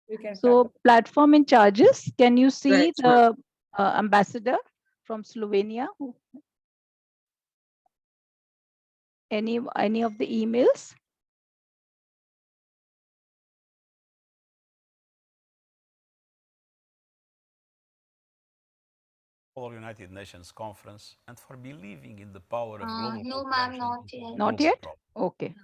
You can So platform in charges, can you see Right, the ambassador from Slovenia? Any of the emails? United Nations Conference and for believing in the power of global No, cooperation ma'am, not to yet. solve Not the yet? problem. Okay,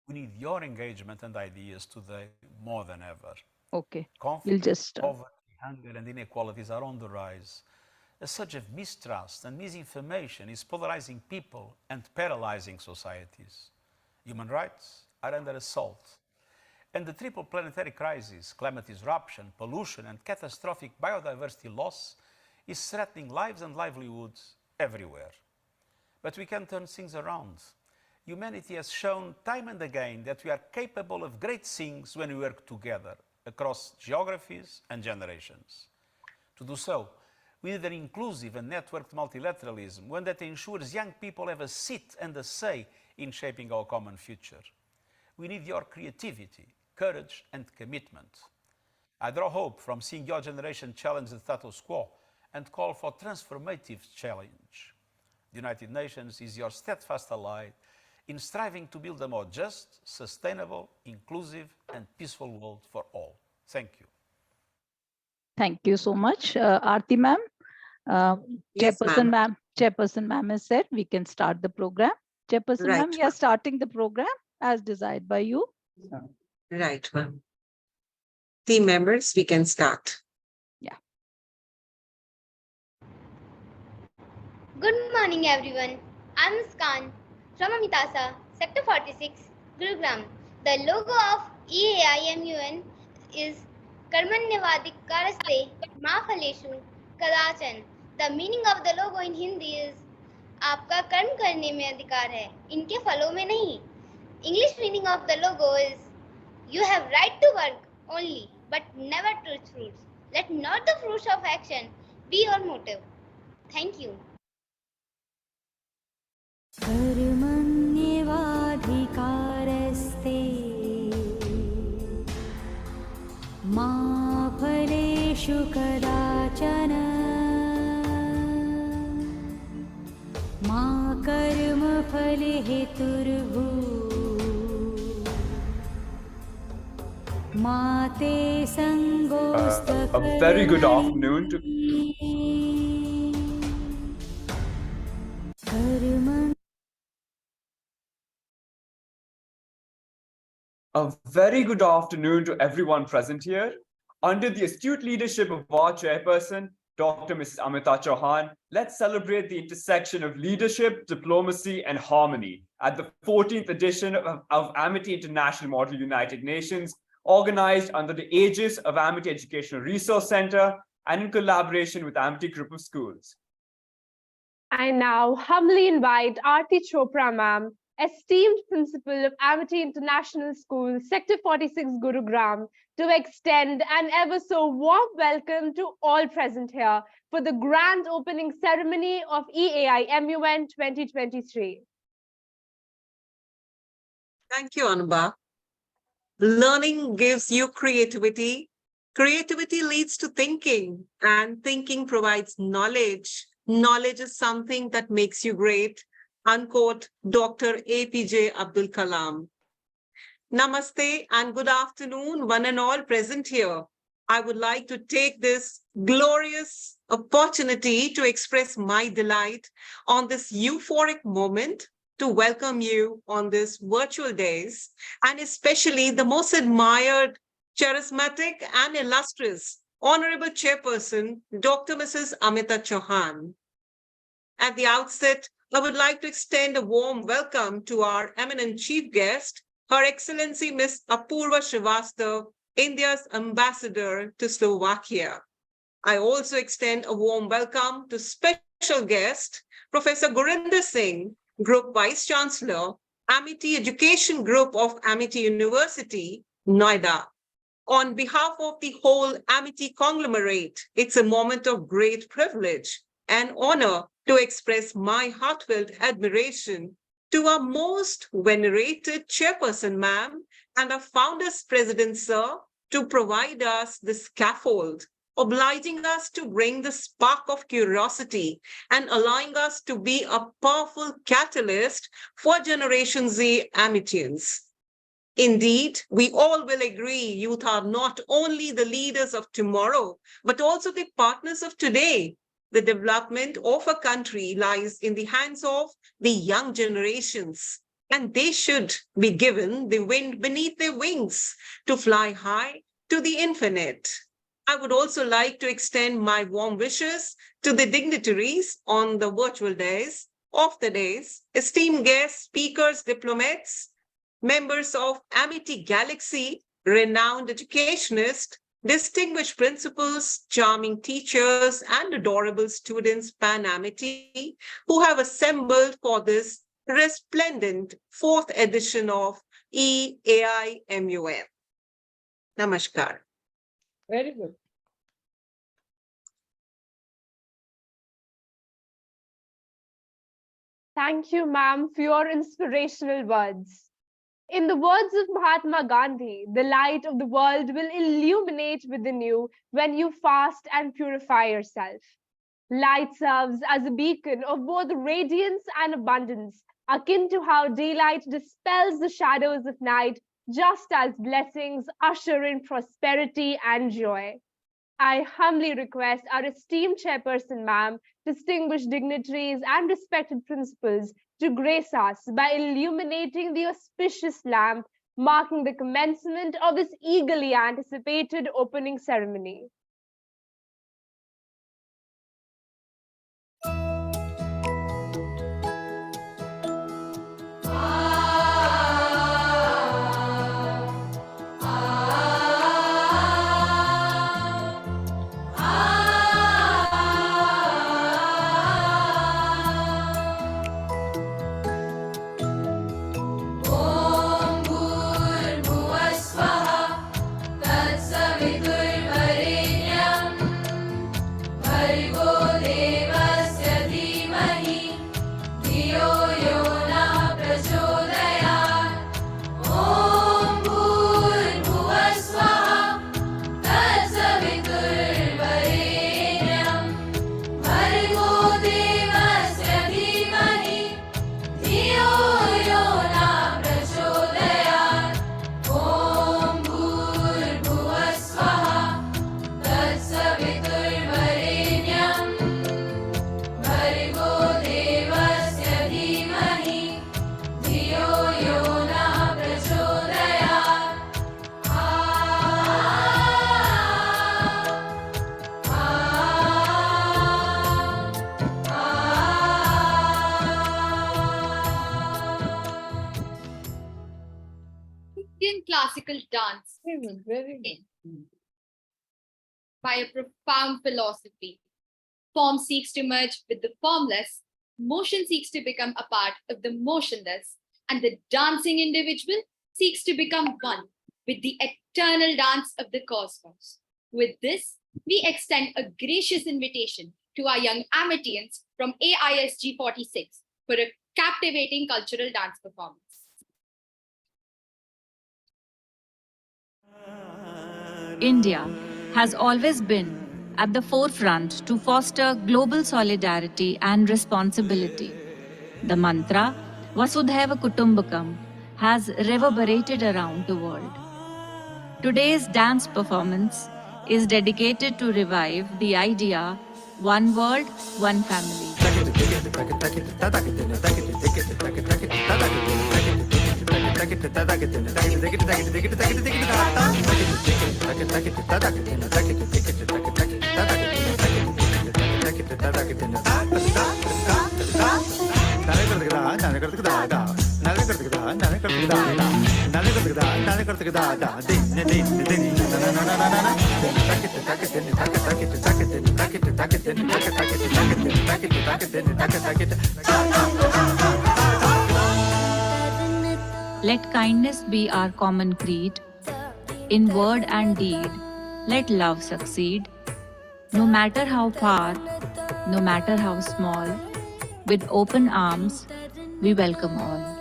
We need your engagement and ideas today more than ever. okay. We'll Conflict, just start. poverty, hunger, and inequalities are on the rise. A surge of mistrust and misinformation is polarizing people and paralyzing societies. Human rights are under assault. And the triple planetary crisis, climate disruption, pollution, and catastrophic biodiversity loss is threatening lives and livelihoods everywhere. But we can turn things around. Humanity has shown time and again that we are capable of great things when we work together across geographies and generations. To do so, we need an inclusive and networked multilateralism, one that ensures young people have a seat and a say in shaping our common future. We need your creativity, courage, and commitment. I draw hope from seeing your generation challenge the status quo and call for transformative challenge. The United Nations is your steadfast ally in striving to build a more just, sustainable, inclusive, and peaceful world for all. Thank you. Thank you so much. Aarti ma'am, Yes, Chairperson ma'am has said we can start the program. Chairperson Right, ma'am, we are starting the program as desired by you. right, ma'am. Team members, we can start. Good morning, everyone. I'm Muskan from Amitasa, Sector 46, Gurugram. The logo of e-AIMUN is Karmanyavadikaraste Maphaleshu Kadachan. The meaning of the logo in Hindi is आपका कर्म करने में अधिकार है, इनके फलों में नहीं. English meaning of the logo is you have right to work only, but never to fruits. Let not the fruits of action be your motive. Thank you. कर्मण्येवाधिकारस्ते मा फलेषु कदाचन मा कर्मफलहेतुर्भू मा ते संगोऽस्त्वकर्मणि. A very good afternoon to A very good afternoon to everyone present here. Under the astute leadership of our chairperson, Dr. Mrs. Amita Chauhan, let's celebrate the intersection of leadership, diplomacy, and harmony at the 14th edition of Amity International Model United Nations, organized under the aegis of Amity Educational Resource Center and in collaboration with Amity Group of Schools. I now humbly invite Aarti Chopra ma'am, esteemed principal of Amity International School, Sector 46, Gurugram, to extend an ever so warm welcome to all present here for the grand opening ceremony of e-AIMUN 2023. Thank you, Anubha. Learning gives you creativity. Creativity leads to thinking, and thinking provides knowledge. Knowledge is something that makes you great. Unquote, Dr. APJ Abdul Kalam. Namaste and good afternoon, one and all present here. I would like to take this glorious opportunity to express my delight on this euphoric moment to welcome you on this virtual days, and especially the most admired, charismatic, and illustrious Honorable Chairperson, Dr. Mrs. Amita Chauhan. At the outset, I would like to extend a warm welcome to our eminent chief guest, Her Excellency Ms. Apurva Srivastav, India's ambassador to Slovakia. I also extend a warm welcome to special guest, Professor Gurinder Singh, Group Vice Chancellor, Amity Education Group of Amity University, Noida. On behalf of the whole Amity conglomerate, it's a moment of great privilege and honor to express my heartfelt admiration to our most venerated chairperson, ma'am, and our founder's president, sir, to provide us the scaffold, obliging us to bring the spark of curiosity and allowing us to be a powerful catalyst for Generation Z Amitians. Indeed, we all will agree youth are not only the leaders of tomorrow, but also the partners of today. The development of a country lies in the hands of the young generations, and they should be given the wind beneath their wings to fly high to the infinite. I would also like to extend my warm wishes to the dignitaries on the virtual days of the days, esteemed guests, speakers, diplomats, members of Amity Galaxy, renowned educationists, distinguished principals, charming teachers, and adorable students pan-Amity who have assembled for this resplendent 4th edition of e-AIMUN. Namaskar. Very good. Thank you, ma'am, for your inspirational words. In the words of Mahatma Gandhi, the light of the world will illuminate within you when you fast and purify yourself. Light serves as a beacon of both radiance and abundance, akin to how daylight dispels the shadows of night, just as blessings usher in prosperity and joy. I humbly request our esteemed chairperson, ma'am, distinguished dignitaries, and respected principals to grace us by illuminating the auspicious lamp, marking the commencement of this eagerly anticipated opening ceremony. Classical dance by a profound philosophy. Form seeks to merge with the formless, motion seeks to become a part of the motionless, and the dancing individual seeks to become one with the eternal dance of the cosmos. With this, we extend a gracious invitation to our young Amitians from AISG 46 for a captivating cultural dance performance. India has always been at the forefront to foster global solidarity and responsibility. The mantra Vasudhaiva Kutumbakam has reverberated around the world. Today's dance performance is dedicated to revive the idea one world, one family. Let kindness be our common creed. In word and deed, let love succeed. No matter how far, no matter how small, with open arms, we welcome all.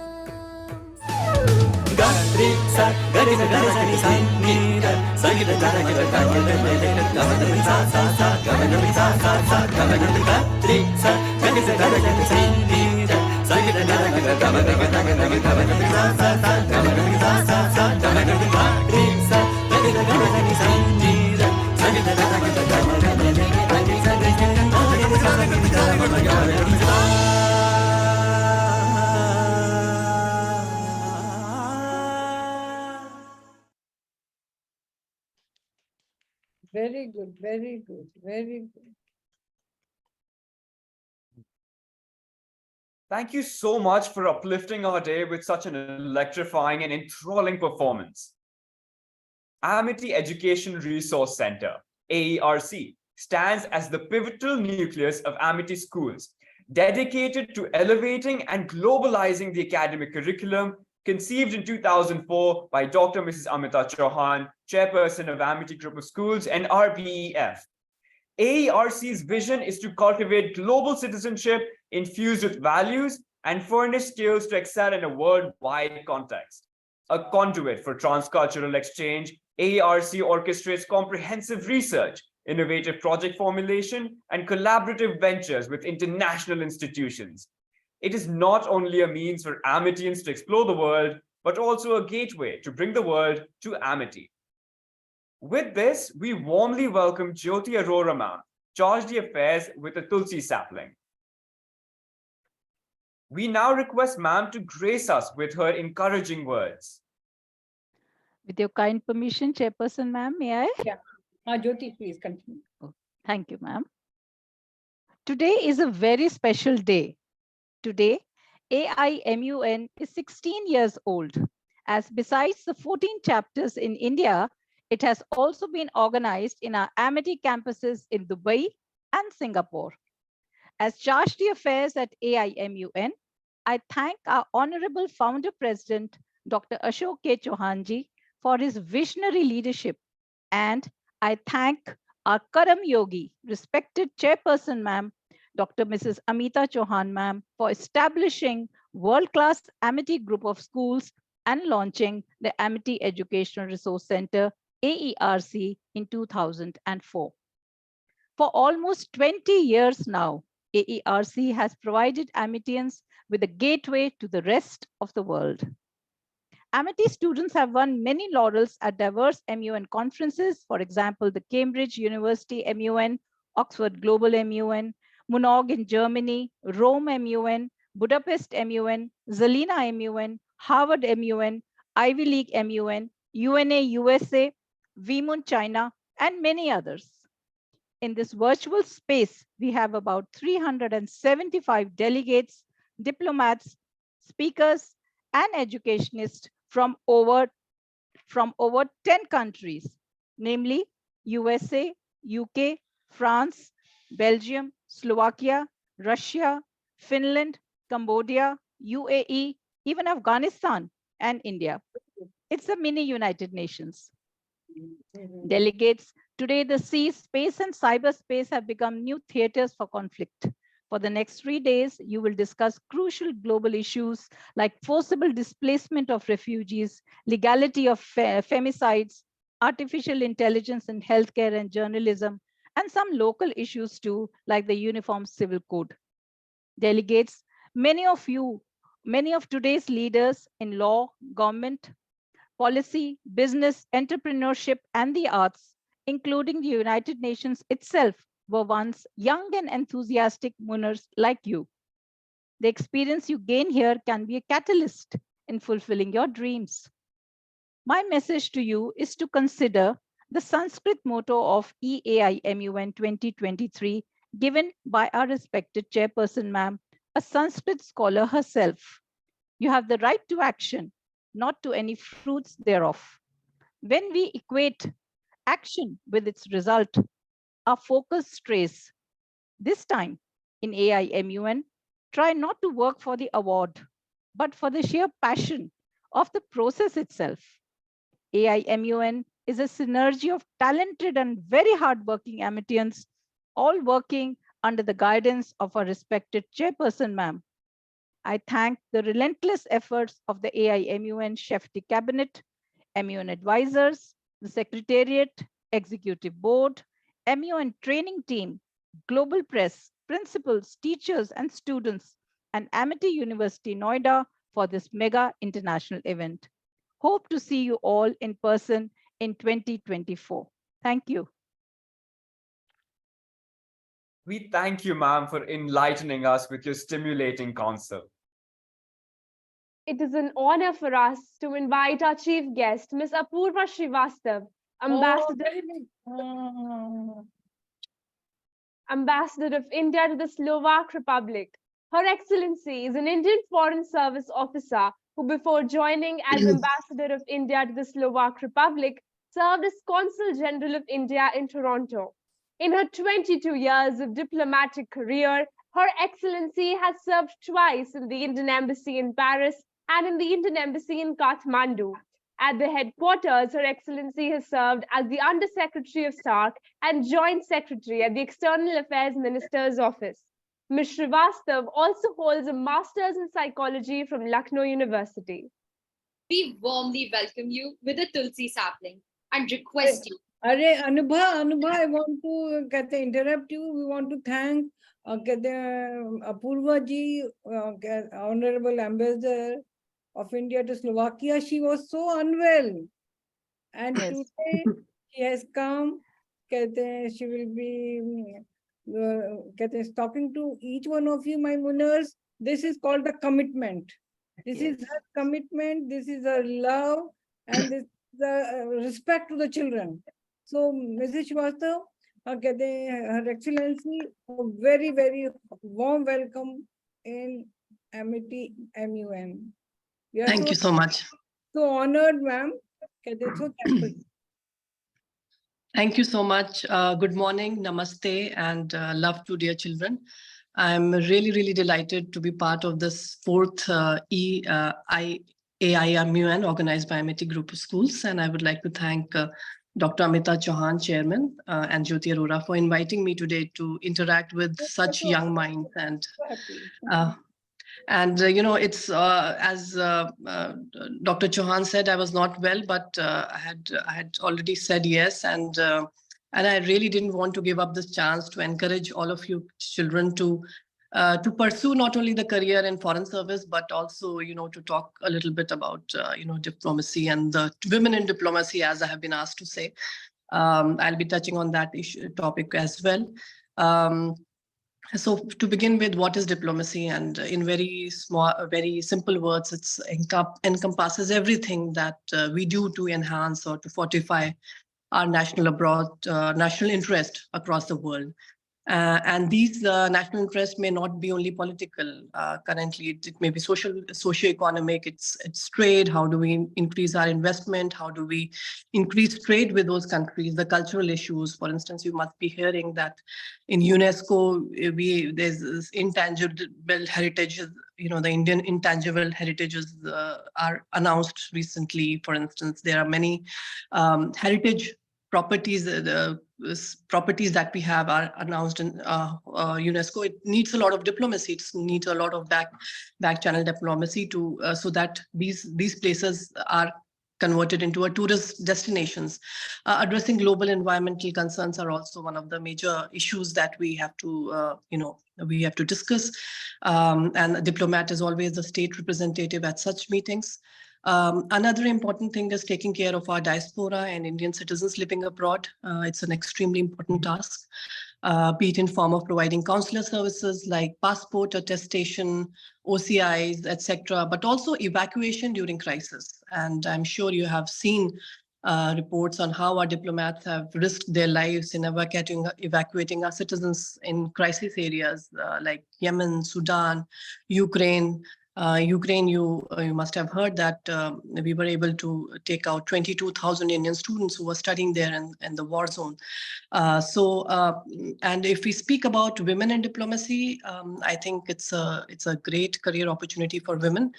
Very good, very good, very good. Thank you so much for uplifting our day with such an electrifying and enthralling performance. Amity Education Resource Center, AERC, stands as the pivotal nucleus of Amity schools, dedicated to elevating and globalizing the academic curriculum, conceived in 2004 by Dr. Mrs. Amita Chauhan, chairperson of Amity Group of Schools and RBEF. AERC's vision is to cultivate global citizenship infused with values and furnish skills to excel in a worldwide context. A conduit for transcultural exchange, AERC orchestrates comprehensive research, innovative project formulation, and collaborative ventures with international institutions. It is not only a means for Amitians to explore the world, but also a gateway to bring the world to Amity. With this, we warmly welcome Jyoti Arora ma'am, charge d'affaires with a Tulsi sapling. We now request ma'am to grace us with her encouraging words. With your kind permission, Chairperson ma'am, may I? Yeah. Jyoti, please continue. Thank you, ma'am. Today is a very special day. Today, AIMUN is 16 years old, as besides the 14 chapters in India, it has also been organized in our Amity campuses in Dubai and Singapore. As Charge d'Affaires at AIMUN, I thank our Honorable Founder President, Dr. Ashok K. Chauhanji, for his visionary leadership. And I thank our Karam Yogi, respected Chairperson ma'am, Dr. Mrs. Amita Chauhan ma'am, for establishing world-class Amity Group of Schools and launching the Amity Educational Resource Center, AERC, in 2004. For almost 20 years now, AERC has provided Amitians with a gateway to the rest of the world. Amity students have won many laurels at diverse MUN conferences, for example, the Cambridge University MUN, Oxford Global MUN, Munich in Germany, Rome MUN, Budapest MUN, Zelina MUN, Harvard MUN, Ivy League MUN, UNA USA, e-AIMUN China, and many others. In this virtual space, we have about 375 delegates, diplomats, speakers, and educationists from over 10 countries, namely USA, UK, France, Belgium, Slovakia, Russia, Finland, Cambodia, UAE, even Afghanistan, and India. It's a mini United Nations. Delegates, today the sea, space, and cyberspace have become new theaters for conflict. For the next 3 days, you will discuss crucial global issues like forcible displacement of refugees, legality of femicides, artificial intelligence in healthcare and journalism, and some local issues too, like the Uniform Civil Code. Delegates, many of today's leaders in law, government, policy, business, entrepreneurship, and the arts, including the United Nations itself, were once young and enthusiastic Muners like you. The experience you gain here can be a catalyst in fulfilling your dreams. My message to you is to consider the Sanskrit motto of e-AIMUN 2023 given by our respected chairperson, ma'am, a Sanskrit scholar herself. You have the right to action, not to any fruits thereof. When we equate action with its result, our focus strays. This time in AIMUN, try not to work for the award, but for the sheer passion of the process itself. AIMUN is a synergy of talented and very hardworking Amitians, all working under the guidance of our respected chairperson, ma'am. I thank the relentless efforts of the AIMUN Shefti Cabinet, MUN advisors, the Secretariat, Executive Board, MUN training team, global press, principals, teachers, and students, and Amity University, Noida for this mega international event. Hope to see you all in person in 2024. Thank you. We thank you, ma'am, for enlightening us with your stimulating counsel. It is an honor for us to invite our chief guest, Ms. Apurva Srivastav, Ambassador of India to the Slovak Republic. Her Excellency is an Indian Foreign Service officer who, before joining as Ambassador of India to the Slovak Republic, served as Consul General of India in Toronto. In her 22 years of diplomatic career, Her Excellency has served twice in the Indian Embassy in Paris and in the Indian Embassy in Kathmandu. At the headquarters, Her Excellency has served as the Under Secretary of SAARC and Joint Secretary at the External Affairs Minister's Office. Ms. Srivastav also holds a Master's in Psychology from Lucknow University. We warmly welcome you with a Tulsi sapling and request you. Anubha, I want to interrupt you. We want to thank Apurva ji, Honorable Ambassador of India to Slovakia. She was so unwell. And today she has come. She will be talking to each one of you, my Munars. This is called the commitment. This is her commitment. This is her love. And this is the respect to the children. So, Mrs. Srivastav, Her Excellency, a very, very warm welcome in Amity MUN. Thank you so much. So honored, ma'am. So thankful. Thank you so much. Good morning, namaste, and love to dear children. I'm really, really delighted to be part of this fourth e-AIMUN organized by Amity Group of Schools. And I would like to thank Dr. Amita Chauhan, Chairman, and Jyoti Arora for inviting me today to interact with such young minds. And you know, it's as Dr. Chauhan said, I was not well, but I had already said yes, and I really didn't want to give up this chance to encourage all of you children to pursue not only the career in foreign service, but also, you know, to talk a little bit about, you know, diplomacy and the women in diplomacy, as I have been asked to say. I'll be touching on that topic as well. So to begin with, what is diplomacy? And in very simple words, it encompasses everything that we do to enhance or to fortify our national interest across the world. And these national interests may not be only political. Currently, it may be socio-economic, it's trade. How do we increase our investment? How do we increase trade with those countries? The cultural issues, for instance, you must be hearing that in UNESCO, there's intangible heritage, you know, the Indian intangible heritages are announced recently. For instance, there are many heritage properties, properties that we have are announced in UNESCO. It needs a lot of diplomacy. It needs a lot of back channel diplomacy to so that these places are converted into a tourist destinations. Addressing global environmental concerns are also one of the major issues that we have to we have to discuss. And a diplomat is always the state representative at such meetings. Another important thing is taking care of our diaspora and Indian citizens living abroad. It's an extremely important task, be it in form of providing consular services like passport attestation, OCIs, etc., but also evacuation during crisis. And I'm sure you have seen reports on how our diplomats have risked their lives in evacuating our citizens in crisis areas like Yemen, Sudan, Ukraine. You must have heard that we were able to take out 22,000 Indian students who were studying there in the war zone. And if we speak about women in diplomacy, I think it's a great career opportunity for women.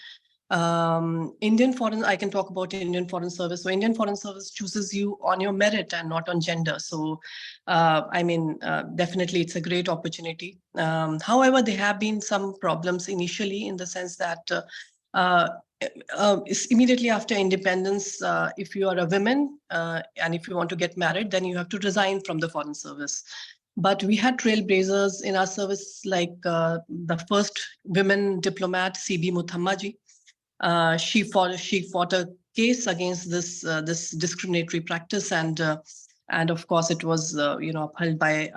I can talk about Indian Foreign Service. So Indian Foreign Service chooses you on your merit and not on gender. So, definitely it's a great opportunity. However, there have been some problems initially in the sense that immediately after independence, if you are a woman and if you want to get married, then you have to resign from the Foreign Service. But we had trailblazers in our service, like the first women diplomat, C.B. Muthammaji. She fought a case against this discriminatory practice, and of course it was upheld by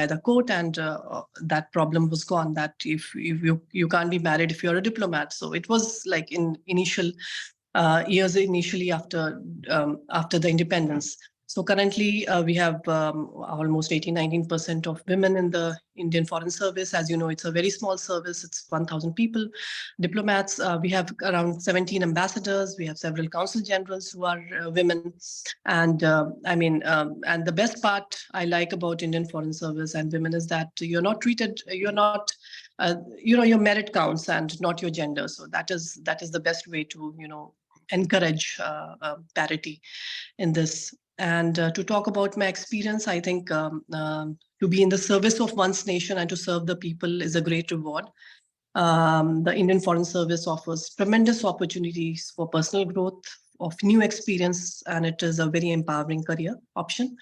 the court, and that problem was gone. That if you can't be married if you're a diplomat. So it was like in initial years initially after the independence. So currently we have almost 18-19% of women in the Indian Foreign Service. As you know, it's a very small service. It's 1,000 people, diplomats. We have around 17 ambassadors. We have several consul generals who are women. And and the best part I like about Indian Foreign Service and women is that you're not treated, your merit counts and not your gender. So that is the best way to, encourage parity in this. And to talk about my experience, I think to be in the service of one's nation and to serve the people is a great reward. The Indian Foreign Service offers tremendous opportunities for personal growth, of new experience, and it is a very empowering career option.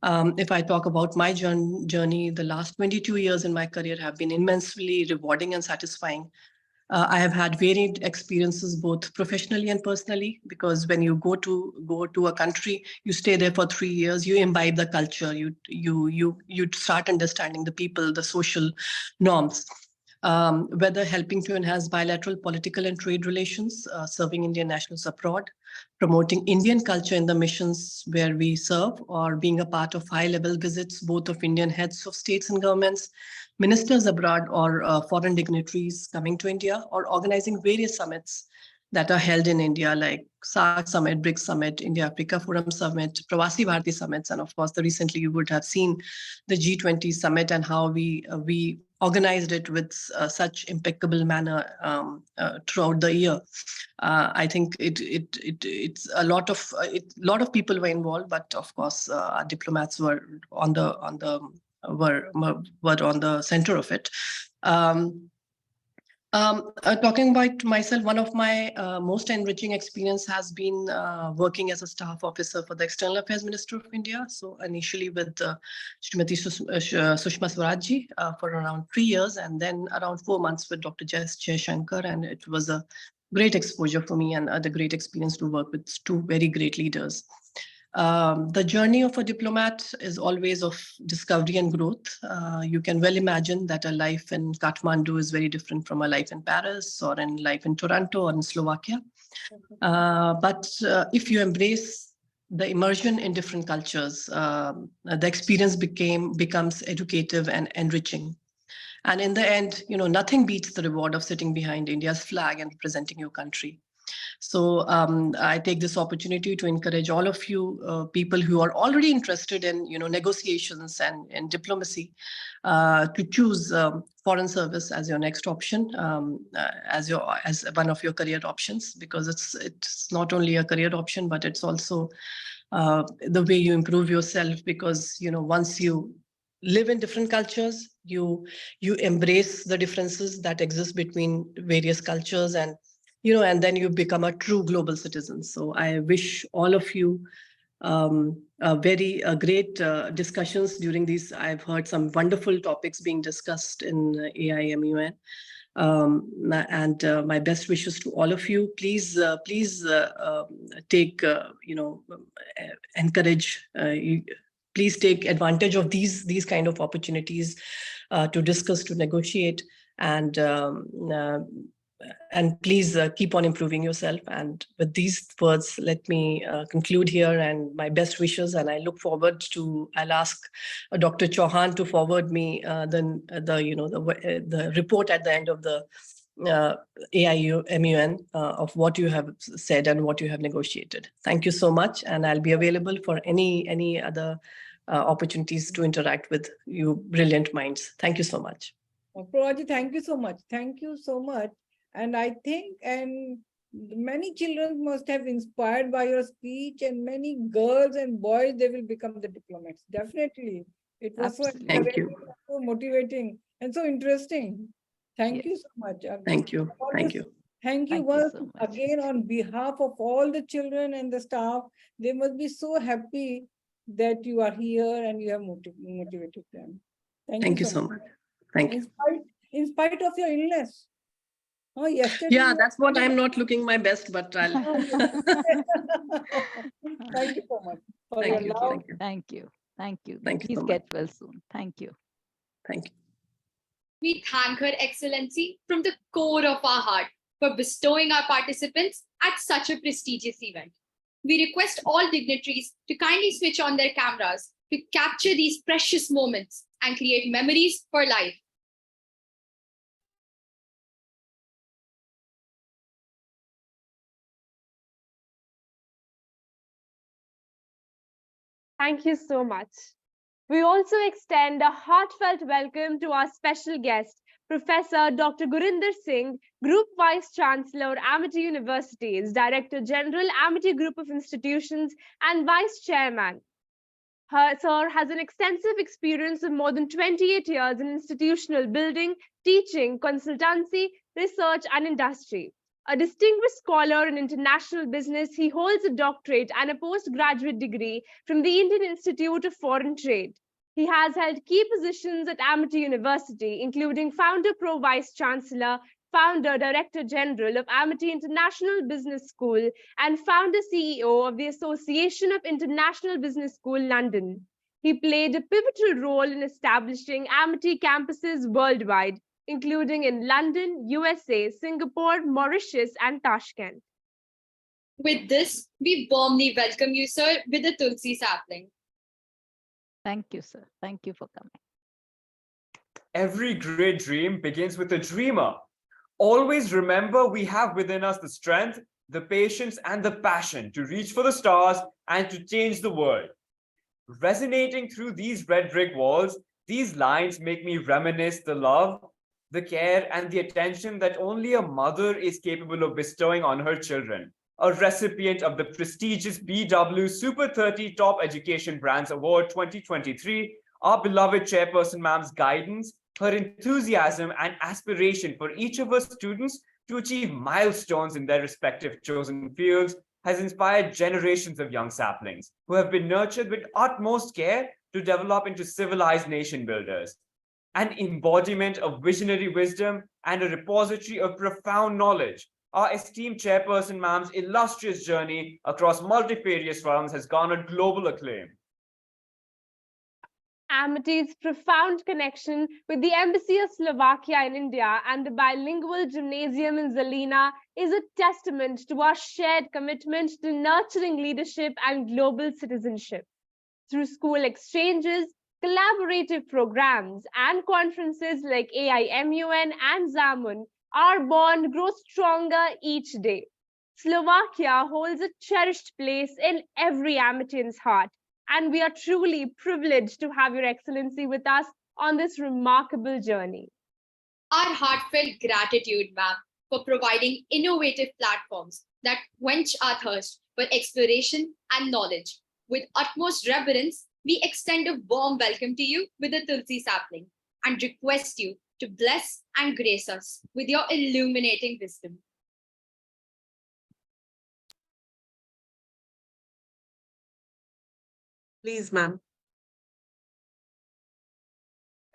If I talk about my journey, the last 22 years in my career have been immensely rewarding and satisfying. I have had varied experiences, both professionally and personally, because when you go to a country, you stay there for 3 years, you imbibe the culture, you start understanding the people, the social norms. Whether helping to enhance bilateral political and trade relations, serving Indian nationals abroad, promoting Indian culture in the missions where we serve, or being a part of high-level visits, both of Indian heads of states and governments, ministers abroad, or foreign dignitaries coming to India, or organizing various summits that are held in India, like SAARC Summit, BRICS Summit, India-Africa Forum Summit, Pravasi Bharati Summits, and of course, recently you would have seen the G20 Summit and how we organized it with such impeccable manner throughout the year. I think it's a lot of people were involved, but of course, our diplomats were on the center of it. Talking about myself, one of my most enriching experience has been working as a staff officer for the External Affairs Minister of India. So initially with Srimati Sushma Swaraj for around 3 years, and then around 4 months with Dr. Jaishankar, and it was a great exposure for me and a great experience to work with two very great leaders. The journey of a diplomat is always of discovery and growth. You can well imagine that a life in Kathmandu is very different from a life in Paris or in life in Toronto or in Slovakia. But if you embrace the immersion in different cultures, the experience becomes educative and enriching. And in the end, nothing beats the reward of sitting behind India's flag and representing your country. So I take this opportunity to encourage all of you people who are already interested in negotiations and diplomacy to choose foreign service as your next option, as one of your career options, because it's not only a career option, but it's also the way you improve yourself, because once you live in different cultures, you embrace the differences that exist between various cultures, and then you become a true global citizen. So I wish all of you very great discussions during these. I've heard some wonderful topics being discussed in e-AIMUN. And my best wishes to all of you. Please take, encourage, please take advantage of these kind of opportunities to discuss, to negotiate, and please keep on improving yourself. And with these words, let me conclude here, and my best wishes. And I look forward to, I'll ask Dr. Chauhan to forward me the report at the end of the e-AIMUN of what you have said and what you have negotiated. Thank you so much. And I'll be available for any other opportunities to interact with you brilliant minds. Thank you so much. Praji, thank you so much. Thank you so much. And I think, and Many children must have inspired by your speech, and many girls and boys, they will become the diplomats. Definitely. It was so Absolutely. Thank encouraging, you. so motivating, and so interesting. Thank you Yes. so much. Thank you. All Thank this- you. Thank you Thank you once so much. again on behalf of all the children and the staff. They must be so happy that you are here and you have motivated them. Thank you so much. Thank you. In spite of your illness. Oh, yesterday. Yeah, you were that's what very- I'm not looking my best, but I'll. Thank you so much for Thank your you. love. Thank you. Thank you. Thank you. Thank you Please so much. get well soon. Thank you. Thank you. We thank Her Excellency from the core of our heart for bestowing our participants at such a prestigious event. We request all dignitaries to kindly switch on their cameras to capture these precious moments and create memories for life. Thank you so much. We also extend a heartfelt welcome to our special guest, Professor Dr. Gurinder Singh, Group Vice Chancellor, Amity Universities, Director General, Amity Group of Institutions, and Vice Chairman. Sir has an extensive experience of more than 28 years in institutional building, teaching, consultancy, research, and industry. A distinguished scholar in international business, he holds a doctorate and a postgraduate degree from the Indian Institute of Foreign Trade. He has held key positions at Amity University, including Founder Pro Vice Chancellor, Founder Director General of Amity International Business School, and Founder CEO of the Association of International Business School, London. He played a pivotal role in establishing Amity campuses worldwide, including in London, USA, Singapore, Mauritius, and Tashkent. With this, we warmly welcome you, sir, with a Tulsi sapling. Thank you, sir. Thank you for coming. Every great dream begins with a dreamer. Always remember we have within us the strength, the patience, and the passion to reach for the stars and to change the world. Resonating through these red brick walls, these lines make me reminisce the love, the care, and the attention that only a mother is capable of bestowing on her children. A recipient of the prestigious BW Super 30 Top Education Brands Award 2023, our beloved Chairperson Ma'am's guidance, her enthusiasm and aspiration for each of her students to achieve milestones in their respective chosen fields has inspired generations of young saplings who have been nurtured with utmost care to develop into civilized nation builders. An embodiment of visionary wisdom and a repository of profound knowledge, our esteemed Chairperson Ma'am's illustrious journey across multifarious realms has garnered global acclaim. Amity's profound connection with the Embassy of Slovakia in India and the bilingual gymnasium in Zelina is a testament to our shared commitment to nurturing leadership and global citizenship. Through school exchanges, collaborative programs, and conferences like e-AIMUN and e-AIMUN, our bond grows stronger each day. Slovakia holds a cherished place in every Amitian's heart, and we are truly privileged to have Your Excellency with us on this remarkable journey. Our heartfelt gratitude, ma'am, for providing innovative platforms that quench our thirst for exploration and knowledge. With utmost reverence, we extend a warm welcome to you with a Tulsi sapling and request you to bless and grace us with your illuminating wisdom. Please, ma'am.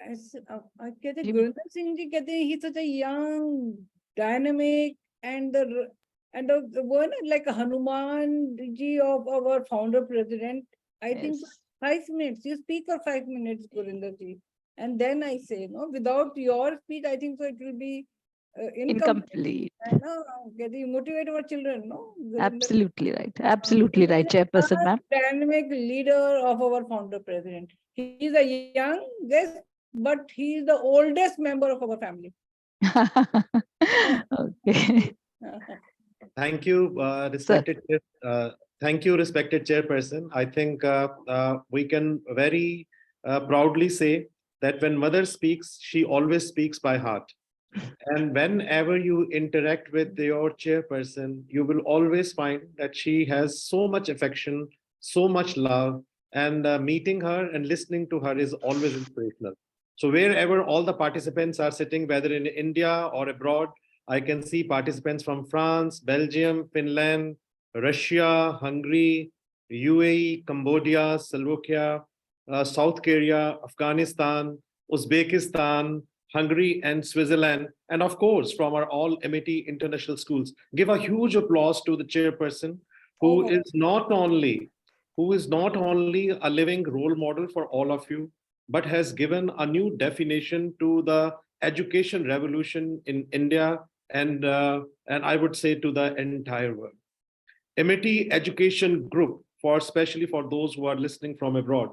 कहते गुरिंदर सिंह जी कहते he's such a young, dynamic, and the one like Hanuman ji of our founder president. I think Yes. 5 minutes. You speak for 5 minutes, Gurinder ji, and then I say no. Without your speech, I think so it will be incomplete. No, कहते you motivate our children, no. Absolutely right. Absolutely right, Chairperson ma'am. Dynamic leader of our founder president. He is a youngest, but he is the oldest member of our family. Okay. Thank you, respected chairperson. I think we can very proudly say that when mother speaks, she always speaks by heart. And whenever you interact with your chairperson, you will always find that she has so much affection, so much love, and meeting her and listening to her is always inspirational. So wherever all the participants are sitting, whether in India or abroad, I can see participants from France, Belgium, Finland, Russia, Hungary, UAE, Cambodia, Slovakia, South Korea, Afghanistan, Uzbekistan, Hungary, and Switzerland, and of course, from our all MIT international schools. Give a huge applause to the chairperson, who is not only a living role model for all of you, but has given a new definition to the education revolution in India and I would say to the entire world. MIT Education Group, for especially for those who are listening from abroad.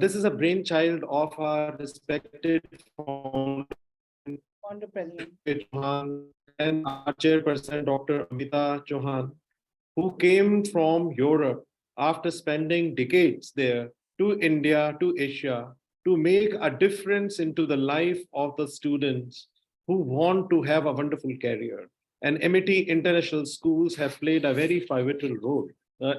This is a brainchild of our respected founder President. Chauhan and our chairperson, Dr. Amita Chauhan, who came from Europe after spending decades there to India, to Asia, to make a difference into the life of the students who want to have a wonderful career. And MIT International Schools have played a very pivotal role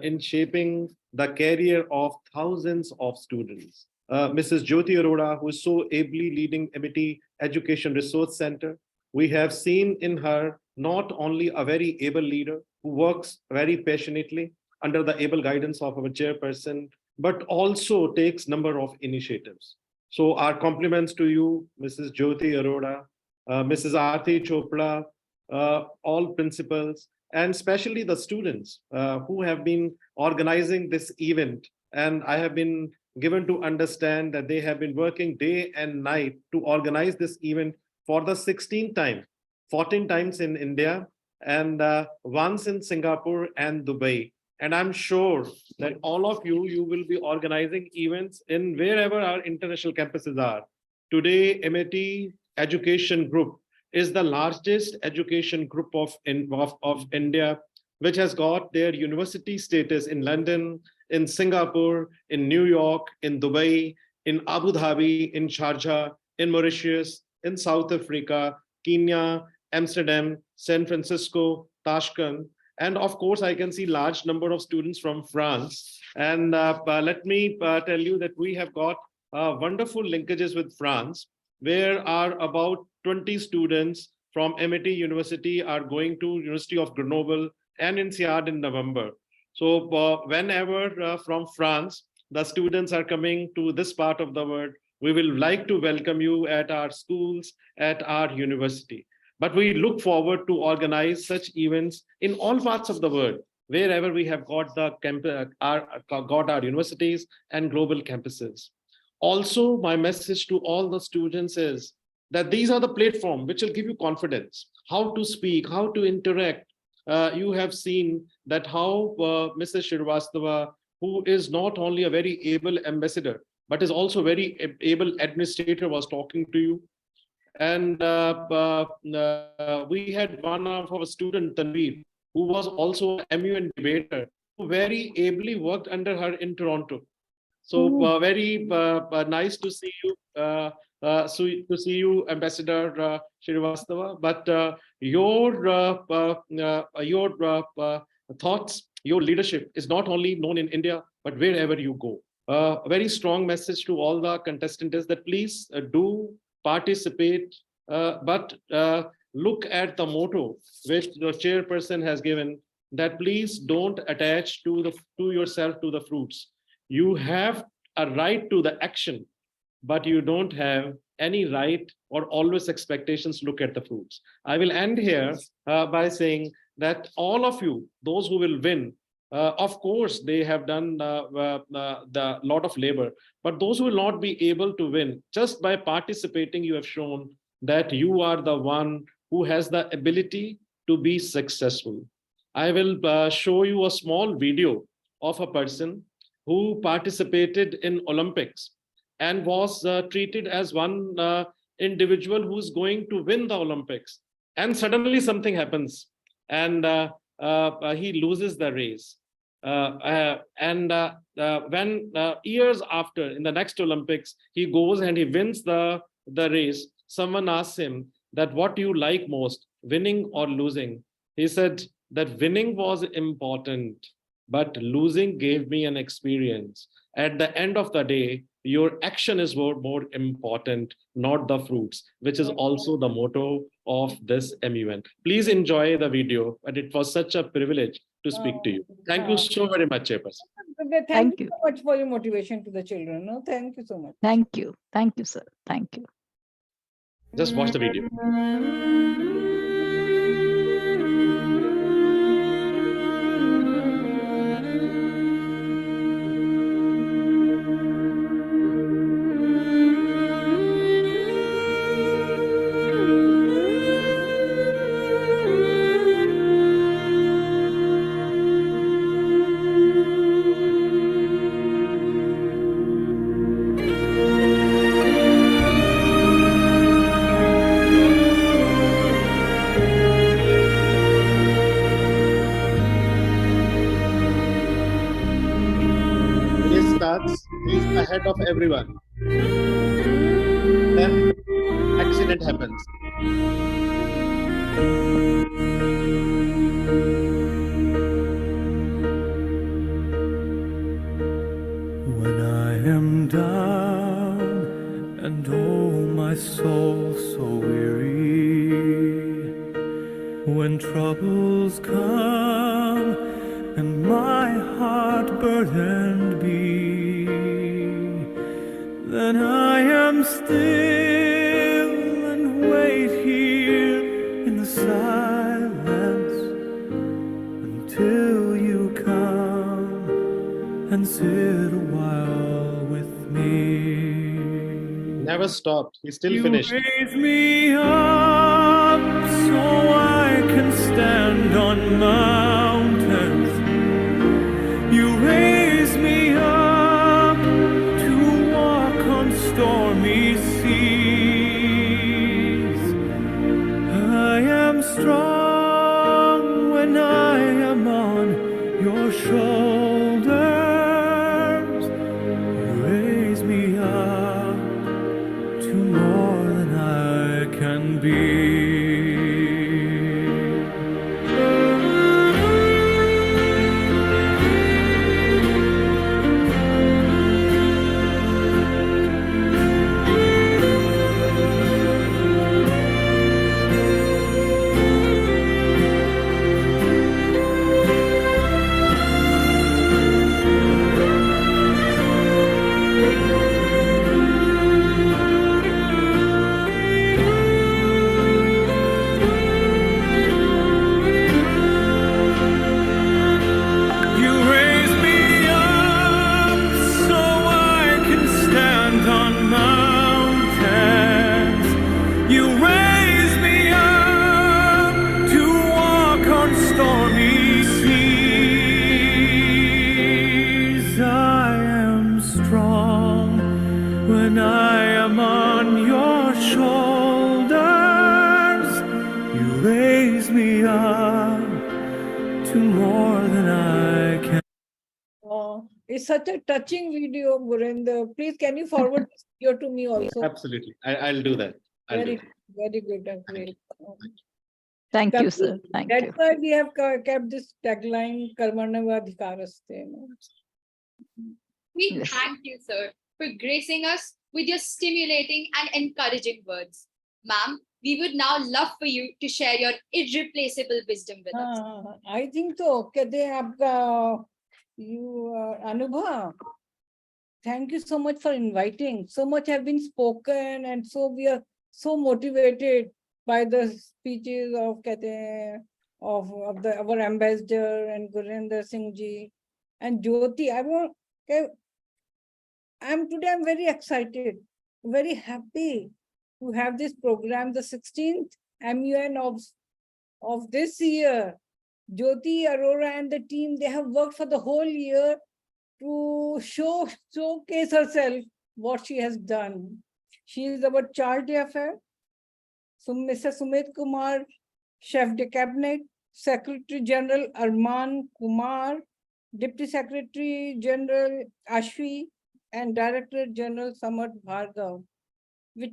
in shaping the career of thousands of students. Mrs. Jyoti Arora, who is so ably leading MIT Education Resource Center, we have seen in her not only a very able leader who works very passionately under the able guidance of our chairperson, but also takes number of initiatives. So our compliments to you, Mrs. Jyoti Arora, Mrs. Aarti Chopra, all principals, and especially the students who have been organizing this event. And I have been given to understand that they have been working day and night to organize this event for the 16th time, 14 times in India, and once in Singapore and Dubai. And I'm sure that all of you will be organizing events in wherever our international campuses are. Today, MIT Education Group is the largest education group of India, which has got their university status in London, in Singapore, in New York, in Dubai, in Abu Dhabi, in Sharjah, in Mauritius, in South Africa, Kenya, Amsterdam, San Francisco, Tashkent, and of course, I can see large number of students from France. And let me tell you that we have got wonderful linkages with France, where are about 20 students from MIT University are going to University of Grenoble and INSEAD in November. So whenever from France, the students are coming to this part of the world, we will like to welcome you at our schools, at our university. But we look forward to organize such events in all parts of the world, wherever we have got our universities and global campuses. Also, my message to all the students is that these are the platform which will give you confidence, how to speak, how to interact. You have seen that how Mrs. Srivastava, who is not only a very able ambassador, but is also very able administrator, was talking to you. And we had one of our student, Tanveer, who was also an MUN debater, who very ably worked under her in Toronto. So very nice to see you, Ambassador Srivastava. But your thoughts, your leadership is not only known in India, but wherever you go. A very strong message to all the contestants is that please do participate, but look at the motto which the chairperson has given, that please don't attach to yourself to the fruits. You have a right to the action, but you don't have any right or always expectations to look at the fruits. I will end here by saying that all of you, those who will win, of course, they have done the lot of labor, but those who will not be able to win, just by participating, you have shown that you are the one who has the ability to be successful. I will show you a small video of a person who participated in Olympics and was treated as one individual who's going to win the Olympics. And suddenly something happens and he loses the race. When years after, in the next Olympics, he goes and he wins the race, someone asks him that what you like most, winning or losing. He said that winning was important, but losing gave me an experience. At the end of the day, your action is more important, not the fruits, which is also the motto of this MUN. Please enjoy the video, and it was such a privilege to speak to you. Thank you so very much, Chairperson. Thank you so much for your motivation to the children. No, thank you so much. Thank you. Thank you, sir. Thank you. Just watch the video. Starts, he's ahead of everyone. Then accident happens. When I am down and oh my soul so weary, when troubles come and my heart burdened be, then I am still and wait here in the silence until you come and sit a while with me. Never stopped. He still You finished. raise me up so I can stand on mountains. You raise me up to walk on stormy seas. I am strong when I am on your shoulders. You raise me up to more than I can be. You raise me up so I can stand on mountains. You raise me up to walk on stormy seas. I am strong when I am on your shoulders. You raise me up to more than I can. It's such a touching video, Gurinder. Please, can you forward this video to me also? Absolutely. I'll do that. I'll do Very good. Great. Thank you, sir. Thank That's you. why we have kept this tagline, Karmanavadhikaraste. We Yes. thank you, sir, for gracing us with your stimulating and encouraging words. Ma'am, we would now love for you to share your irreplaceable wisdom with us. I think so. कहते हैं आपका Anubha. Thank you so much for inviting. So much have been spoken, and so we are so motivated by the speeches of कहते हैं of our ambassador and Gurinder Singh ji and Jyoti. I'm very excited, very happy to have this program, the 16th MUN of this year. Jyoti, Arora and the team, they have worked for the whole year to showcase herself, what she has done. She is our charge d'affaires. So Mr. Sumit Kumar, Chef de Cabinet, Secretary General Arman Kumar, Deputy Secretary General Ashwi, and Director General Samarth Bhargav.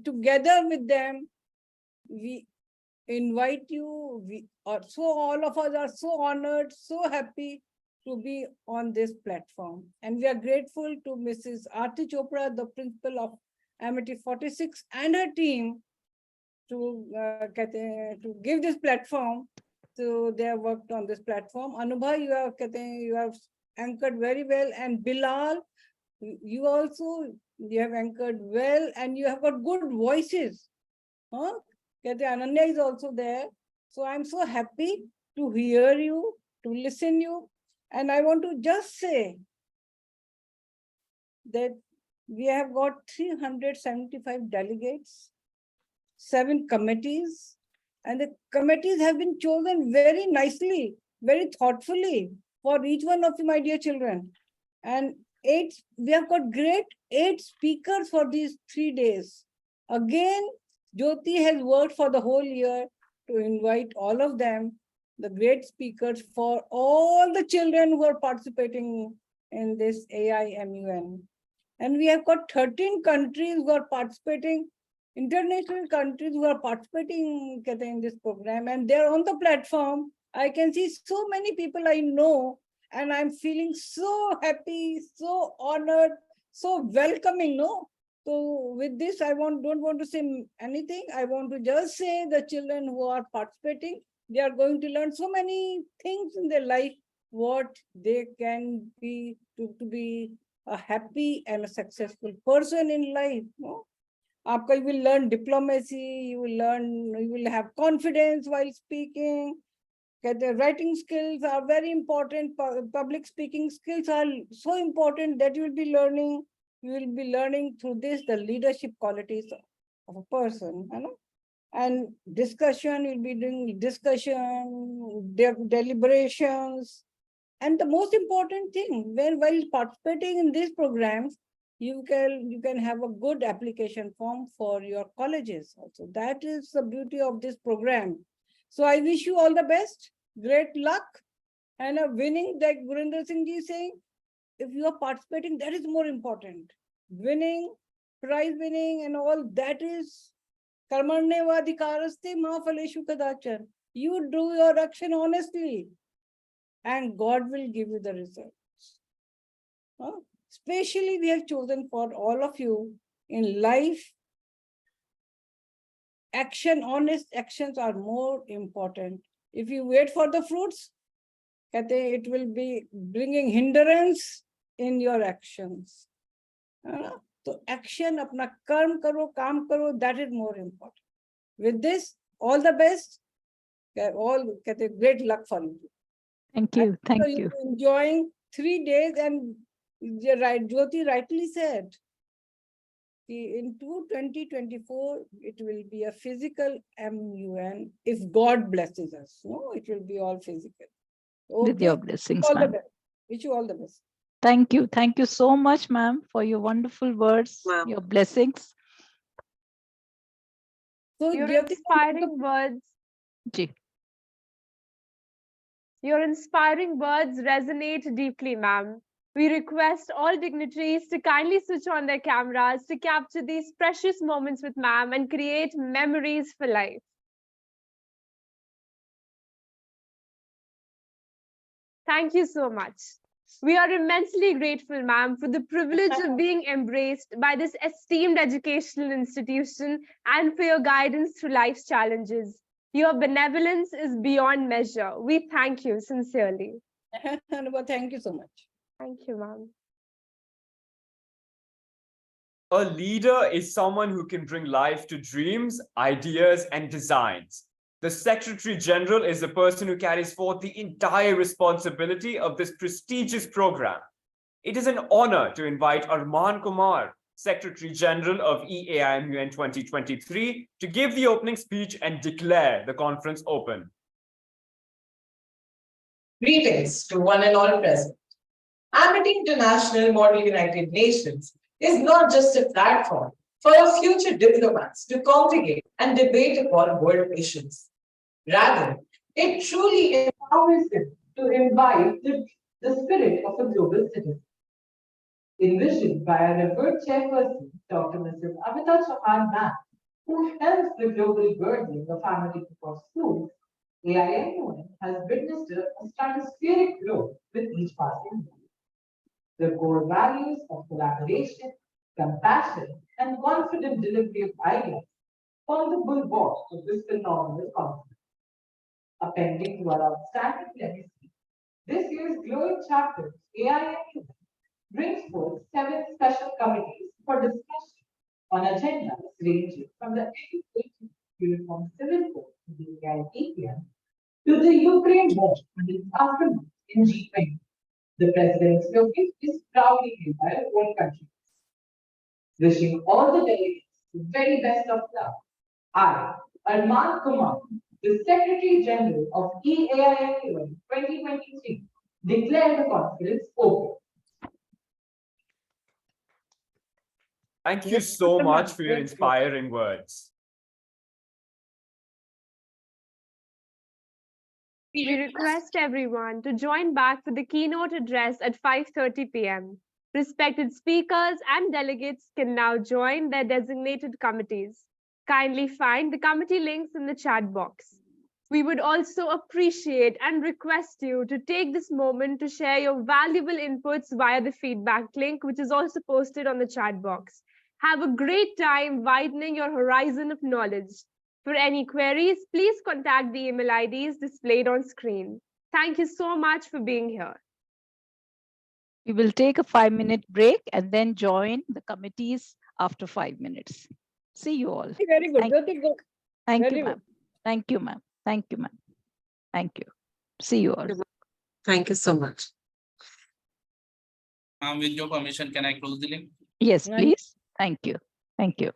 Together with them, we invite you. We are so, all of us are so honored, so happy to be on this platform. And we are grateful to Mrs. Aarti Chopra, the principal of Amity 46, and her team to to give this platform. So they have worked on this platform. Anubha, you have anchored very well, and Bilal, you also, you have anchored well, and you have got good voices. Huh? Ananya is also there. So I'm so happy to hear you, to listen you. And I want to just say that we have got 375 delegates, 7 committees, and the committees have been chosen very nicely, very thoughtfully for each one of you, my dear children. And we have got great 8 speakers for these 3 days. Again, Jyoti has worked for the whole year to invite all of them, the great speakers, for all the children who are participating in this e-AIMUN. And we have got 13 countries who are participating, international countries who are participating in this program, and they're on the platform. I can see so many people I know, and I'm feeling so happy, so honored, so welcoming, no? So with this, I don't want to say anything. I want to just say the children who are participating, they are going to learn so many things in their life, what they can be to be a happy and a successful person in life. No? You will learn diplomacy, you will have confidence while speaking. The writing skills are very important. Public speaking skills are so important that you will be learning. You will be learning through this the leadership qualities of a person. You know? And discussion, you'll be doing discussion, deliberations. And the most important thing, while participating in these programs, you can have a good application form for your colleges also. That is the beauty of this program. So I wish you all the best, great luck, and a winning, like Gurinder Singh ji is saying, if you are participating, that is more important. Winning, prize winning, and all that is karmarne vadikaraste ma phaleshu kadachan. You do your action honestly, and God will give you the results. Especially we have chosen for all of you in life, honest actions are more important. If you wait for the fruits, it will be bringing hindrance in your actions. So action, apna karm karo, kaam karo, that is more important. With this, all the best. All great luck for you. Thank you. Thank so you. you're enjoying 3 days, and Jyoti rightly said, in 2024, it will be a physical MUN if God blesses us. No, it will be all physical. Okay. With your blessings, all the ma'am. best. Wish you all the best. Thank you. Thank you so much, ma'am, for your wonderful words, your blessings. So Your Jyoti, inspiring words. Ji. Your inspiring words resonate deeply, ma'am. We request all dignitaries to kindly switch on their cameras to capture these precious moments with ma'am and create memories for life. Thank you so much. We are immensely grateful, ma'am, for the privilege of being embraced by this esteemed educational institution and for your guidance through life's challenges. Your benevolence is beyond measure. We thank you sincerely. Thank you so much. Thank you, ma'am. A leader is someone who can bring life to dreams, ideas, and designs. The Secretary General is the person who carries forth the entire responsibility of this prestigious program. It is an honor to invite Arman Kumar, Secretary General of e-AIMUN 2023, to give the opening speech and declare the conference open. Greetings to one and all present. Amity International Model United Nations is not just a platform for our future diplomats to congregate and debate upon world issues. Rather, it truly empowers them to imbibe the spirit of a global citizen. Envisioned by our revered chairperson, Dr. Mrs. Amita Chauhan Ma'am, who helps the global burdening of family for schools, AIMUN has witnessed a stratospheric growth with each passing year. The core values of collaboration, compassion, and confident delivery of ideas form the bulwark of this phenomenal conference. Appending to our outstanding legacy, this year's glowing chapter, AIMUN, brings forth 7 special committees for discussion on agendas ranging from the education uniform civil code to the AIPPM to the Ukraine war and its aftermath in G20. The presidency of which is proudly held by our own country. Wishing all the delegates the very best of luck. I, Arman Kumar, the Secretary General of e-AIMUN 2023, declare the conference open. Thank you so much for your inspiring words. We request everyone to join back for the keynote address at 5:30 p.m. Respected speakers and delegates can now join their designated committees. Kindly find the committee links in the chat box. We would also appreciate and request you to take this moment to share your valuable inputs via the feedback link, which is also posted on the chat box. Have a great time widening your horizon of knowledge. For any queries, please contact the email IDs displayed on screen. Thank you so much for being here. We will take a 5-minute break and then join the committees after 5 minutes. See you all. Very good. Thank Very you, ma'am. Thank you, ma'am. Thank you, ma'am. Thank you. See you all. Thank you so much. With your permission, can I close the link? Yes, please. Thank you. Thank you.